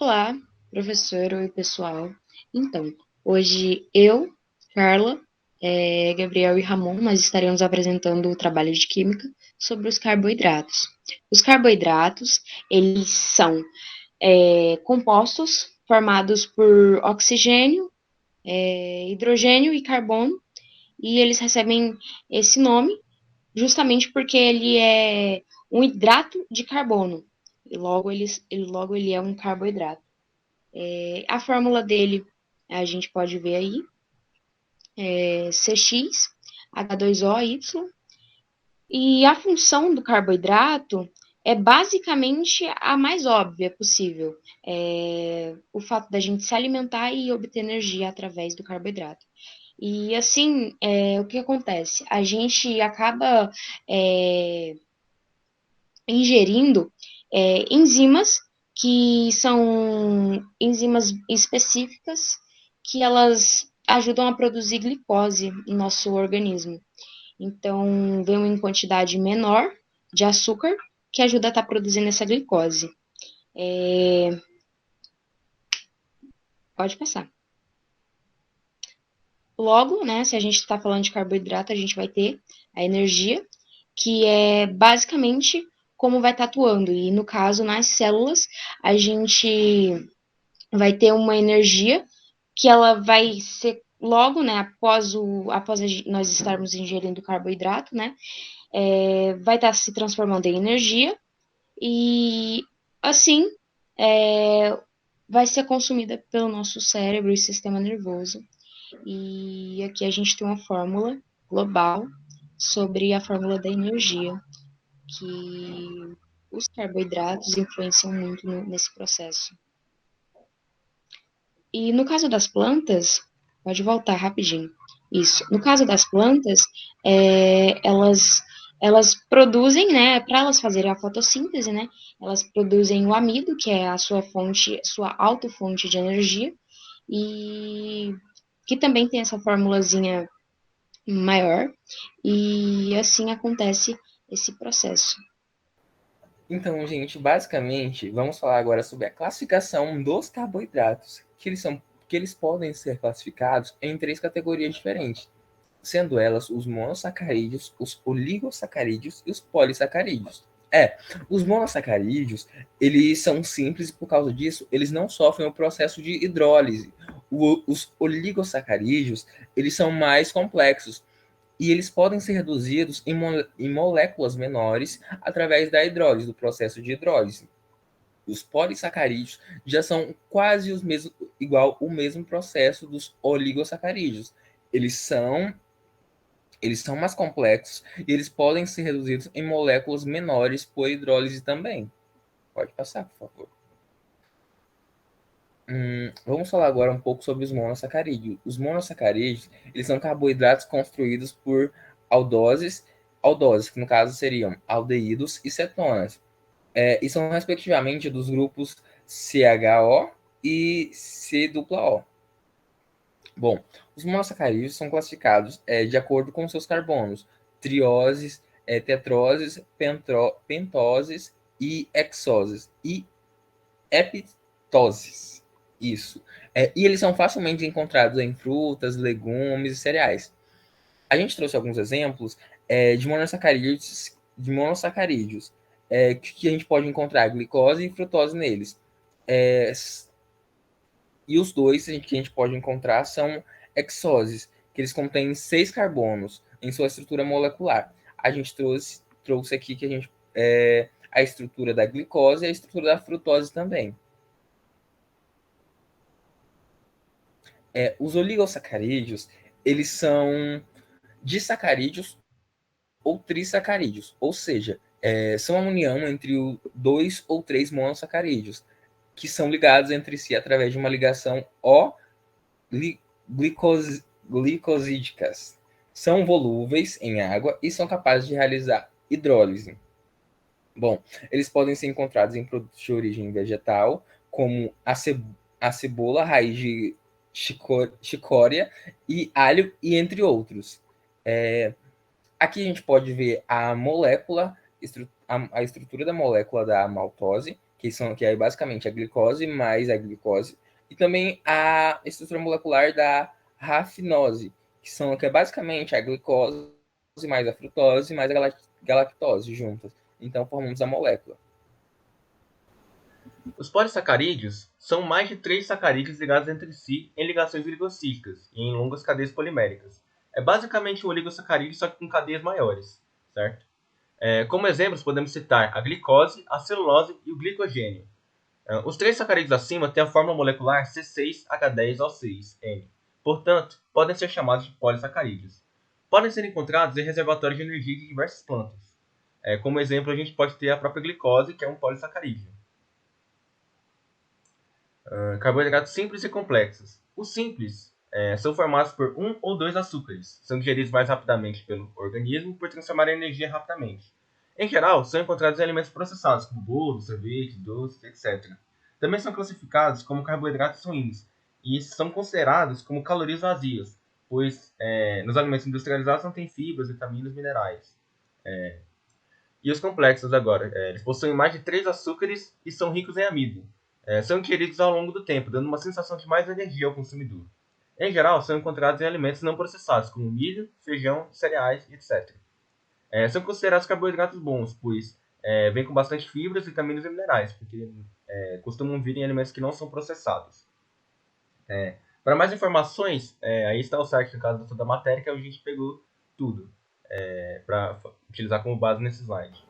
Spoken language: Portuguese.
Olá, professor, oi pessoal. Então, hoje eu, Carla, Gabriel e Ramon, nós estaremos apresentando o trabalho de química sobre os carboidratos. Os carboidratos, eles são compostos formados por oxigênio, hidrogênio e carbono, e eles recebem esse nome justamente porque ele é um hidrato de carbono, e logo ele é um carboidrato. A fórmula dele a gente pode ver aí, CX, H2OY, e a função do carboidrato é basicamente a mais óbvia possível. O fato da gente se alimentar e obter energia através do carboidrato. E assim, o que acontece? A gente acaba ingerindo enzimas que são enzimas específicas que elas ajudam a produzir glicose no nosso organismo. Então, vem em quantidade menor de açúcar que ajuda a estar produzindo essa glicose. Pode passar. Logo, né, se a gente está falando de carboidrato, a gente vai ter a energia, que é basicamente como vai estar atuando. E no caso, nas células, a gente vai ter uma energia que ela vai ser logo, né, após nós estarmos ingerindo carboidrato, né, vai estar se transformando em energia e assim vai ser consumida pelo nosso cérebro e sistema nervoso. E aqui a gente tem uma fórmula global sobre a fórmula da energia, que os carboidratos influenciam muito nesse processo. E no caso das plantas, pode voltar rapidinho. Isso. No caso das plantas, elas produzem, né, para elas fazerem a fotossíntese, né, elas produzem o amido, que é a sua fonte, sua autofonte de energia, e que também tem essa formulazinha maior, e assim acontece esse processo. Então, gente, basicamente, vamos falar agora sobre a classificação dos carboidratos, que eles podem ser classificados em três categorias diferentes, sendo elas os monossacarídeos, os oligosacarídeos e os polissacarídeos. Os monossacarídeos, eles são simples e por causa disso, eles não sofrem o processo de hidrólise. Os oligosacarídeos, eles são mais complexos, e eles podem ser reduzidos em moléculas menores através da hidrólise, do processo de hidrólise. Os polissacarídeos já são quase igual o mesmo processo dos oligosacarídeos. Eles são eles são mais complexos e eles podem ser reduzidos em moléculas menores por hidrólise também. Pode passar, por favor. Vamos falar agora um pouco sobre os monossacarídeos. Os monossacarídeos, eles são carboidratos construídos por aldoses, que no caso seriam aldeídos e cetonas. E são respectivamente dos grupos CHO e COO. Bom, os monossacarídeos são classificados de acordo com seus carbonos, trioses, tetroses, pentoses e hexoses e epitoses. Isso. E eles são facilmente encontrados em frutas, legumes e cereais. A gente trouxe alguns exemplos de monossacarídeos que a gente pode encontrar glicose e frutose neles. É, e os dois que a gente pode encontrar são hexoses, que eles contêm 6 carbonos em sua estrutura molecular. A gente trouxe aqui que a estrutura da glicose e a estrutura da frutose também. Os oligosacarídeos, eles são disacarídeos ou trissacarídeos, ou seja, são a união entre dois ou três monossacarídeos, que são ligados entre si através de uma ligação glicosídicas. São volúveis em água e são capazes de realizar hidrólise. Bom, eles podem ser encontrados em produtos de origem vegetal, como a cebola, raiz de chicória e alho, e entre outros. Aqui a gente pode ver a molécula, a estrutura da molécula da maltose, que é basicamente a glicose mais a glicose, e também a estrutura molecular da rafinose, que é basicamente a glicose mais a frutose mais a galactose juntas. Então formamos a molécula. Os polissacarídeos são mais de 3 sacarídeos ligados entre si em ligações oligocíclicas e em longas cadeias poliméricas. É basicamente um oligosacarídeo, só que com cadeias maiores, certo? Como exemplos, podemos citar a glicose, a celulose e o glicogênio. Os 3 sacarídeos acima têm a fórmula molecular C6H10O6N. Portanto, podem ser chamados de polissacarídeos. Podem ser encontrados em reservatórios de energia de diversas plantas. Como exemplo, a gente pode ter a própria glicose, que é um polissacarídeo. Carboidratos simples e complexos. Os simples são formados por um ou dois açúcares. São digeridos mais rapidamente pelo organismo por transformar a energia rapidamente. Em geral, são encontrados em alimentos processados, como bolos, sorvete, doces, etc. Também são classificados como carboidratos ruins e são considerados como calorias vazias, pois nos alimentos industrializados não tem fibras, vitaminas, minerais. E os complexos agora. Eles possuem mais de 3 açúcares e são ricos em amido. São ingeridos ao longo do tempo, dando uma sensação de mais energia ao consumidor. Em geral, são encontrados em alimentos não processados, como milho, feijão, cereais, etc. São considerados carboidratos bons, pois vêm com bastante fibras, vitaminas e minerais, porque costumam vir em alimentos que não são processados. Para mais informações, aí está o site, no caso da matéria, que é onde a gente pegou tudo para utilizar como base nesse slide.